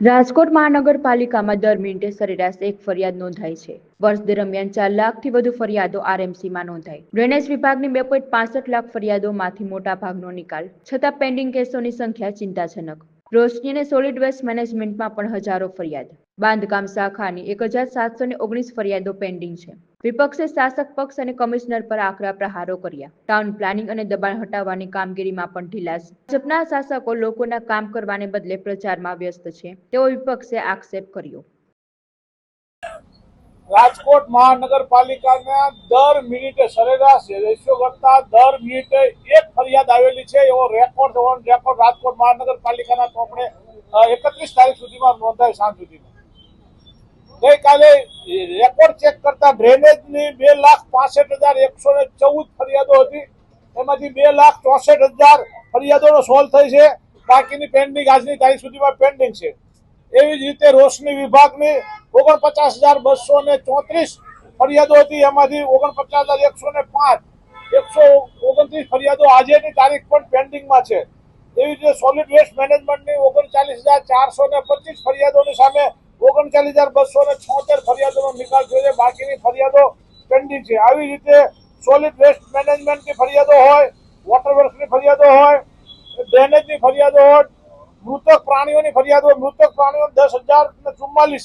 રાજકોટ મહાનગરપાલિકામાં દર મિનિટે સરેરાશ એક ફરિયાદ નોંધાય છે। વર્ષ દરમિયાન 4 લાખથી વધુ ફરિયાદો આરએમસીમાં નોંધાઈ। ડ્રેનેજ વિભાગની 2.65 લાખ ફરિયાદોમાંથી મોટા ભાગનો નિકાલ, છતાં પેન્ડિંગ કેસોની સંખ્યા ચિંતાજનક। રોશની અને સોલિડ વેસ્ટ મેનેજમેન્ટમાં પણ હજારો ફરિયાદ। બાંધકામ શાખાની 1719 ફરિયાદો પેન્ડિંગ છે। વિપક્ષે શાસક પક્ષ અને કમિશનર પર આકરા પ્રહારો કર્યા। ટાઉન પ્લાનિંગ અને દબાણ હટાવવાની કામગીરીમાં પણ ઢીલાસ। ભાજપના શાસકો લોકોના કામ કરવાને બદલે પ્રચારમાં વ્યસ્ત છે, તેવો વિપક્ષે આક્ષેપ કર્યો। રાજકોટ મહાનગરપાલિકાના દર મિનિટે સરેરાશ રેશિયો કરતા દર મિનિટે એક ફરિયાદ આવેલી છે એવો રેકોર્ડ રાજકોટ મહાનગરપાલિકાના ચોપડે 31 તારીખ સુધીમાં નોંધાય સાંજ સુધીમાં। ગઈકાલે રેકોર્ડ ચેક કરતા ડ્રેનેજની 2,65,114 ફરિયાદો હતી, એમાંથી 2,64,000 ફરિયાદોનો સોલ્વ થઈ છે, બાકીની પેન્ડિંગ આજની તારીખ સુધીમાં પેન્ડિંગ છે। એવી જ રીતે રોશની વિભાગની 49,234 ફરિયાદો હતી, એમાંથી 49,105 129 ફરિયાદો આજની તારીખ પણ પેન્ડિંગમાં છે। એવી રીતે સોલિડ વેસ્ટ મેનેજમેન્ટની 39,425 ફરિયાદોની સામે 39,276 ફરિયાદોનો નિકાલ થયો છે, બાકીની ફરિયાદો પેન્ડિંગ છે। આવી રીતે સોલિડ વેસ્ટ મેનેજમેન્ટની ફરિયાદો હોય, વોટર વર્ક્સની ફરિયાદો હોય, ડ્રેનેજની ફરિયાદો હોય, મૃતક પ્રાણીઓની ફરિયાદો, મૃતક પ્રાણીઓ 10,044,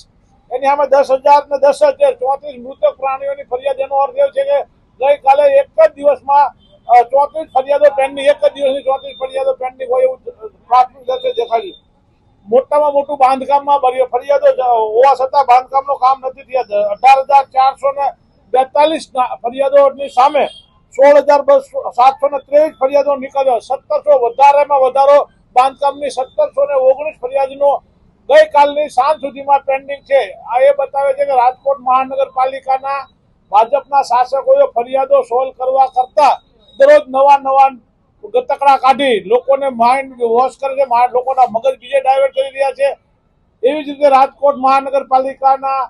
એની સામે 10,010 34 મૃતક પ્રાણીઓની ફરિયાદ। એનો અર્થ એ છે કે ગઈકાલે એક જ દિવસમાં 34 ફરિયાદો પેન્ડિંગ, એક જ દિવસની 34 ફરિયાદો પેન્ડિંગ હોય એવું પ્રાથમિક દર્શક દેખાડ્યું। મોટામાં મોટું બાંધકામમાં ફરિયાદો હોવા છતાં બાંધકામનું કામ નથી થયા। 18,442 ફરિયાદોની સામે 16,723 ફરિયાદો નીકળ્યો। 1700 વધારેમાં વધારો બાંધકામની 1719 ફરિયાદનો ગઈકાલની સાંજ સુધીમાં પેન્ડિંગ છે। આ એ બતાવે છે કે રાજકોટ મહાનગરપાલિકાના ભાજપના શાસકોએ ફરિયાદો સોલ્વ કરવા કરતા દરરોજ નવા ગતકડા કાઢી લોકોને માઇન્ડ વોશ કરે છે, લોકોના મગજ બીજે ડાયવર્ટ કરી રહ્યા છે। એવી જ રીતે રાજકોટ મહાનગરપાલિકાના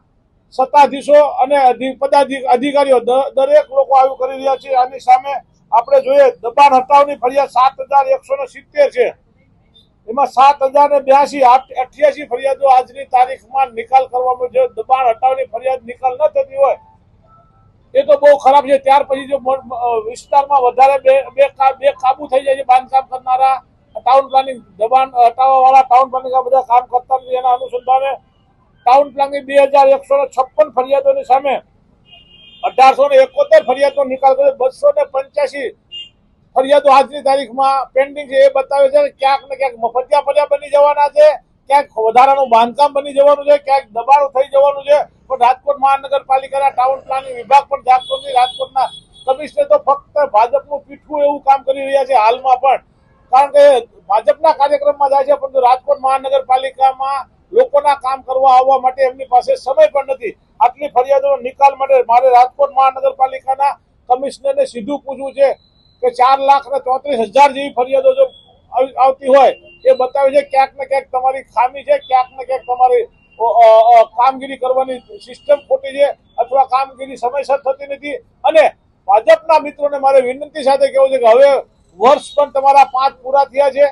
સત્તાધીશો અને અધિકારીઓ દરેક લોકો આવું કરી રહ્યા છે। આની સામે આપણે જોઈએ દબાણ હટાવની ફરિયાદ 7,170 છે, એમાં 7,082 88 ફરિયાદો આજની તારીખમાં નિકાલ કરવામાં છે। દબાણ હટાવની ફરિયાદ નિકાલ ન થતી હોય એ તો બહુ ખરાબ છે। ત્યાર પછી જો વિસ્તારમાં વધારે બે કાબુ થઈ જાય છે બાંધકામ કરનારા, ટાઉન પ્લાનિંગ દબાણ હટાવવા વાળા ટાઉન પ્લાનિંગ આ બધા કામ કરતા નથી, એના અનુસંધાને ટાઉન પ્લાનિંગ 2,156 ફરિયાદોની સામે 1,871 ફરિયાદનો નિકાલ કર્યો। 285 ફરિયાદો આજની તારીખમાં પેન્ડિંગ છે। એ બતાવે છે કે ક્યાંક ને ક્યાંક મફતિયા ફરિયાદ બની જવાના છે, ક્યાંક વધારાનું બાંધકામ બની જવાનું છે, ક્યાંક દબાણો થઈ જવાનું છે, પણ રાજકોટ મહાનગરપાલિકાના ટાઉન પ્લાનિંગ વિભાગ પણ જાગતો નથી। રાજકોટના કમિશનર તો ફક્ત ભાજપનું પીઠવું એવું કામ કરી રહ્યા છે હાલમાં પણ, કારણ કે ભાજપના કાર્યક્રમમાં જાય છે, પરંતુ રાજકોટ મહાનગરપાલિકામાં લોકોના કામ કરવા આવવા માટે એમની પાસે સમય પણ નથી। આટલી ફરિયાદોનો નિકાલ માટે મારે રાજકોટ મહાનગરપાલિકાના કમિશનરને સીધું પૂછવું છે કે 4,34,000 જેવી ફરિયાદો જો આવતી હોય એ બતાવે છે ક્યાંક ને ક્યાંક તમારી ખામી છે, ક્યાંક ને ક્યાંક તમારી કામગીરી કરવાની સિસ્ટમ ખોટી છે, અથવા કામગીરી સમયસર થતી નથી। અને ભાજપના મિત્રોને મારે વિનંતી સાથે કહેવું છે કે હવે વર્ષ પણ તમારા 5 પૂરા થયા છે,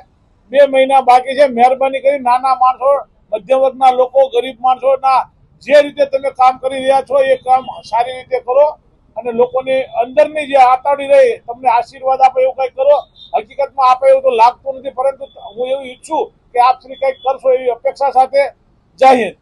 2 મહિના બાકી છે। મહેરબાની કરી નાના માણસો, મધ્યમ વર્ગના લોકો, ગરીબ માણસોના જે રીતે તમે કામ કરી રહ્યા છો એ કામ સારી રીતે કરો અને લોકોની અંદરની જે આતાડી રહી તમને આશીર્વાદ આપે એવું કંઈક કરો। હકીકતમાં આપે એવું તો લાગતું નથી, પરંતુ હું એવું ઈચ્છું કે આપ શ્રી કંઈક કરશો એવી અપેક્ષા સાથે। જય હિન્દ।